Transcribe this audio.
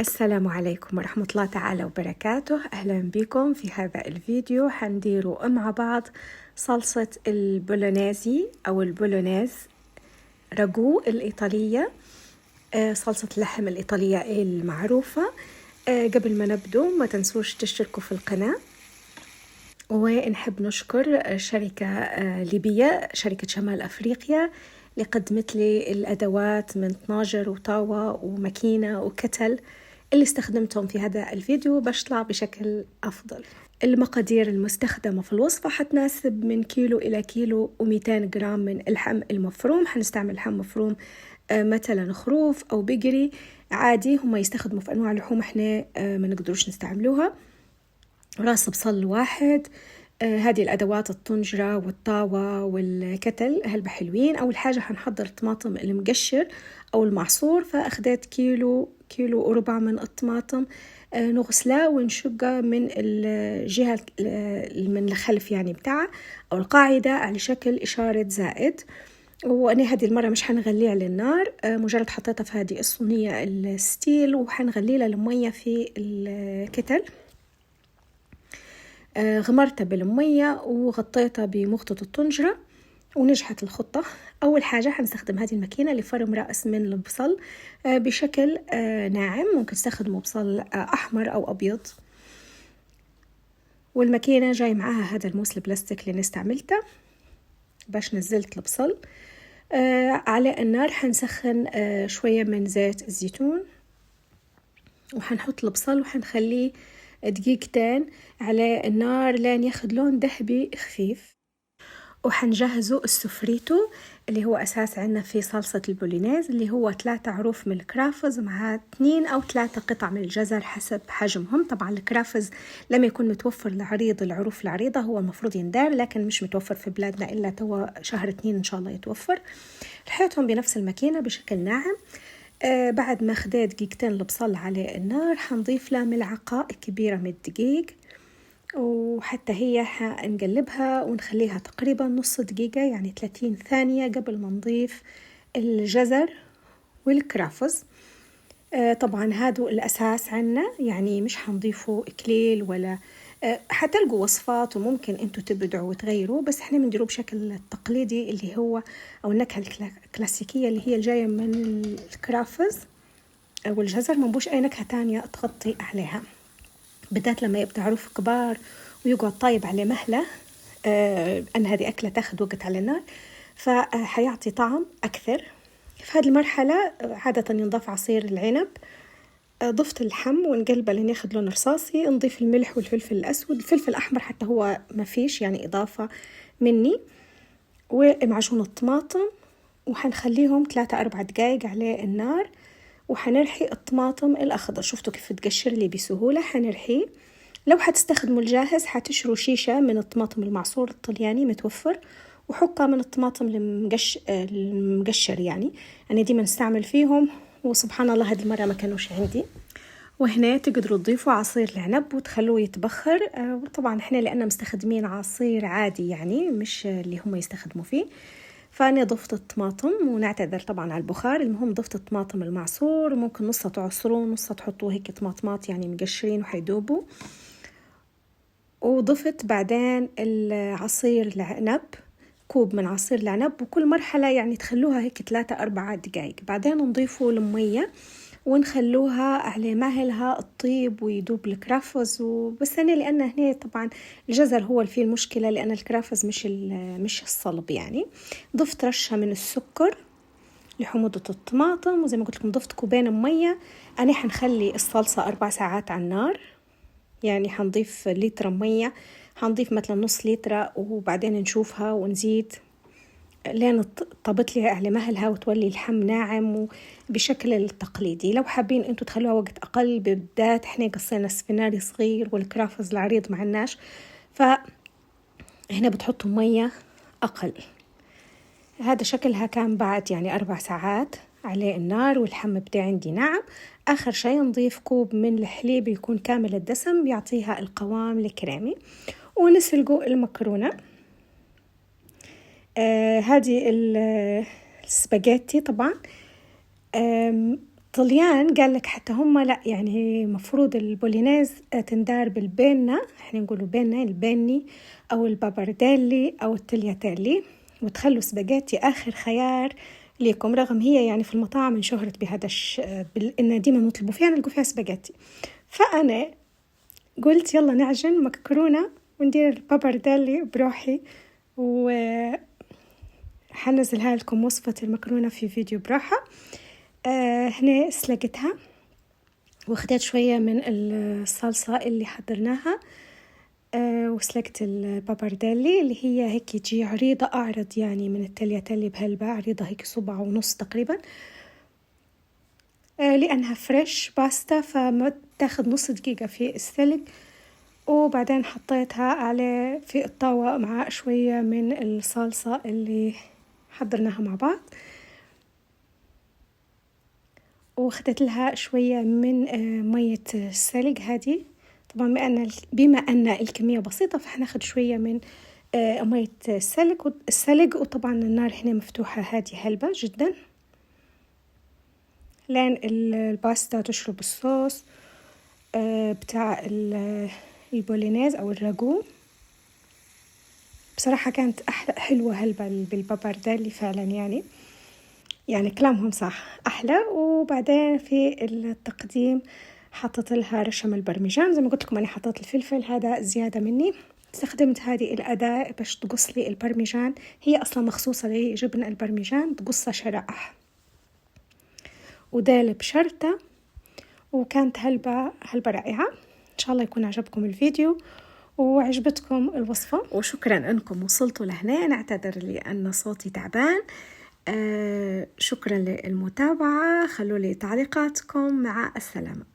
السلام عليكم ورحمة الله تعالى وبركاته. أهلا بكم في هذا الفيديو. حنديروا مع بعض صلصة البولونيزي أو البولونيز راجو الإيطالية، صلصة اللحم الإيطالية المعروفة. قبل ما نبدو ما تنسوش تشتركوا في القناة، ونحب نشكر شركة ليبية، شركة شمال أفريقيا، اللي قدمت لي الأدوات من طناجر وطاوة وماكينة وكتل اللي استخدمتهم في هذا الفيديو باش طلع بشكل أفضل. المقادير المستخدمة في الوصفة حتناسب من كيلو إلى كيلو و200 جرام من اللحم المفروم. حنستعمل لحم مفروم مثلا خروف أو بقري عادي، هم يستخدموا في أنواع لحوم احنا ما نقدروش نستعملوها. راس بصل واحد. هذه الأدوات الطنجرة والطاوة والكتل هلبة حلوين. أول حاجة هنحضر الطماطم المقشر أو المعصور، فأخذت كيلو وربع من الطماطم، نغسلها ونشقها من الجهة من الخلف يعني بتاعها أو القاعدة على شكل إشارة زائد. وأنا هذه المرة مش حنغليه على النار، مجرد حطيتها في هذه الصينية الستيل وحنغليها المية في الكتل. غمرتها بالمية وغطيتها بمخطط الطنجرة ونجحت الخطة. أول حاجة حنستخدم هذه الماكينة لفرم رأس من البصل بشكل ناعم، ممكن تستخدموا بصل أحمر أو أبيض. والماكينة جاي معاها هذا الموس البلاستيك اللي استعملته باش نزلت البصل. على النار حنسخن شوية من زيت الزيتون، وحنحط البصل وحنخليه دقيقتين على النار لين ياخد لون ذهبي خفيف. وحنجهزوا السوفريتو اللي هو أساس عنا في صلصة البولينيز، اللي هو 3 عروف من الكرافز مع 2 أو 3 قطع من الجزر حسب حجمهم. طبعا الكرافز لما يكون متوفر العريض، العروف العريضة هو المفروض يندار، لكن مش متوفر في بلادنا إلا توا شهر 2 إن شاء الله يتوفر. رحيتهم بنفس الماكينة بشكل ناعم. بعد ما خديت دقيقتين البصل على النار حنضيف له ملعقة كبيرة من الدقيق، وحتى هي حنقلبها ونخليها تقريبا نص دقيقة يعني 30 ثانية قبل ما نضيف الجزر والكرافز. طبعا هادو الأساس عنا، يعني مش حنضيفه إكليل ولا حتلقوا وصفات وممكن انتو تبدعوا وتغيروا، بس احنا بنديروه بشكل تقليدي اللي هو او النكهة الكلاسيكية اللي هي الجاية من الكرافز او الجزر، منبوش اي نكهة تانية تغطي عليها، بدات لما يبقى عروف كبار ويقعد طايب عليه مهلة. أن هذه أكلة تاخد وقت على النار، فحيعطي طعم أكثر. في هذه المرحلة عادة ينضاف عصير العنب. ضفت اللحم ونقلبه لين ياخد لون رصاصي. نضيف الملح والفلفل الأسود، الفلفل الأحمر حتى هو ما فيش يعني إضافة مني، ومعجون الطماطم، وحنخليهم 3-4 دقايق على النار. وحنرحي الطماطم الأخضر، شفتوا كيف تقشر لي بسهولة. حنرحيه. لو حتستخدموا الجاهز حتشروا شيشة من الطماطم المعصور الطلياني متوفر، وحقة من الطماطم المقشر يعني أنا ديما نستعمل فيهم، وسبحان الله هذه المرة ما كانوش عندي. وهنا تقدروا تضيفوا عصير العنب وتخلوه يتبخر. وطبعا احنا لأننا مستخدمين عصير عادي يعني مش اللي هم يستخدموا فيه، فأنا ضفت الطماطم، ونعتذر طبعا على البخار. المهم ضفت الطماطم المعصور، وممكن نصها تعصروه نصها تحطوه هيك طماطمات يعني مقشرين وحيدوبوا. وضفت بعدين العصير العنب، كوب من عصير العنب، وكل مرحلة يعني تخلوها هيك 3-4 دقايق. بعدين نضيفوا المية ونخلوها على مهلها الطيب ويدوب الكرافز. وبس أنا لأن هنا طبعا الجزر هو اللي فيه المشكلة، لأن الكرافز مش الصلب يعني. ضفت رشة من السكر لحموضة الطماطم، وزي ما قلت لكم ضفت كوبين مية. أنا حنخلي الصلصة 4 ساعات على النار، يعني حنضيف لتر مية، حنضيف مثلا نص لتر، وبعدين نشوفها ونزيد لين طبت لي على مهلها وتولي اللحم ناعم بشكل التقليدي. لو حابين انتوا تخلوها وقت اقل، بالذات احنا قصينا السفناري صغير والكرافز العريض معناش، فهنا بتحطوا مية اقل. هذا شكلها كان بعد يعني 4 ساعات على النار، واللحم بتاعي عندي ناعم. آخر شيء نضيف كوب من الحليب يكون كامل الدسم بيعطيها القوام الكريمي، ونسلقوا المكرونة. هذه السباجيتي طبعا الطليان قال لك حتى هم لا، يعني مفروض البولينيز تندار بالبينا، احنا نقولوا بينا، البيني او البابارديلي او التلياتيلي، وتخلوا سباجيتي اخر خيار ليكم، رغم هي يعني في المطاعم انشهرت بهذا ان ديما نطلبوا فيها نلقوا فيها سباجيتي. فانا قلت يلا نعجن مكرونه وندير البابارديلي بروحي، حنزلها لكم وصفة المكرونة في فيديو براحة. هنا سلقتها واخدت شوية من الصلصة اللي حضرناها، وسلقت البابارديلي اللي هي هيك تجي عريضة أعرض يعني من التلياتيلي بهلبة، عريضة هيك 1.5 تقريبا، لأنها فريش باستا فما تاخد نص دقيقة في السلق. وبعدين حطيتها في الطاوة مع شوية من الصلصة اللي حضرناها مع بعض، واخدت لها شوية من مية السلق هذه. طبعا بما أن الكمية بسيطة فحناخد شوية من مية السلق. وطبعا النار هنا مفتوحة هادي هلبة جدا لين الباستا تشرب الصوص بتاع البولينيز أو الراجو. بصراحة كانت حلوة هلبة بالبابارديلي فعلا، يعني كلامهم صح، أحلى. وبعدين في التقديم حطت لها رشة من البرمجان، زي ما قلت لكم أنا حطيت الفلفل هذا زيادة مني، استخدمت هذه الأداة باش تقص لي البرمجان، هي أصلا مخصوصة لجبن البرمجان، تقصها شرائح ودال بشرطة، وكانت هلبة رائعة. إن شاء الله يكون عجبكم الفيديو وعجبتكم الوصفة، وشكرا أنكم وصلتوا لهنا. نعتذر لأن صوتي تعبان. شكرا للمتابعة، خلوا لي تعليقاتكم، مع السلامة.